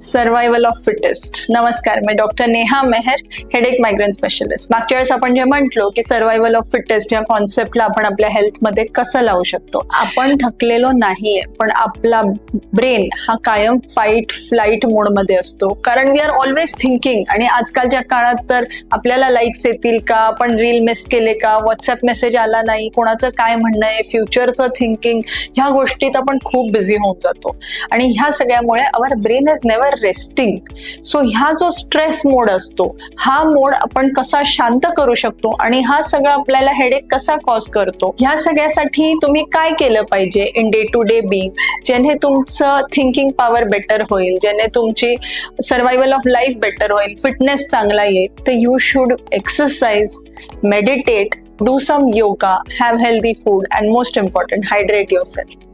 Survival of fittest. नमस्कार, मी doctor Neha Meher, headache migraine specialist. मागच्या वेळेस आपण जे म्हटलो की सर्व्हायव्हल ऑफ फिटेस्ट या कॉन्सेप्टला आपण आपल्या हेल्थमध्ये कसं लावू शकतो. आपण थकलेलो नाहीये, पण आपला ब्रेन हा कायम फाईट फ्लाईट मोडमध्ये असतो, कारण वी आर ऑलवेज थिंकिंग. आणि आजकालच्या काळात तर आपल्याला लाईक्स येतील का, आपण रील मिस केले का, व्हॉट्सअप मेसेज आला नाही, कोणाचं काय म्हणणं आहे, फ्युचरचं थिंकिंग, ह्या गोष्टीत आपण खूप बिझी होऊन जातो. आणि ह्या सगळ्यामुळे our brain is never resting. So ह्या जो स्ट्रेस मोड असतो, हा मोड आपण कसा शांत करू शकतो आणि हा सगळा आपल्याला हेडेक कसा कॉज करतो, ह्या सगळ्यासाठी तुम्ही काय केलं पाहिजे in day to day being, ज्याने तुमचं थिंकिंग पॉवर बेटर होईल, ज्याने तुमची सर्व्हायव्हल ऑफ लाईफ बेटर होईल, फिटनेस चांगला येईल. तर you should exercise, meditate, do some yoga, have healthy food, and most important, hydrate yourself.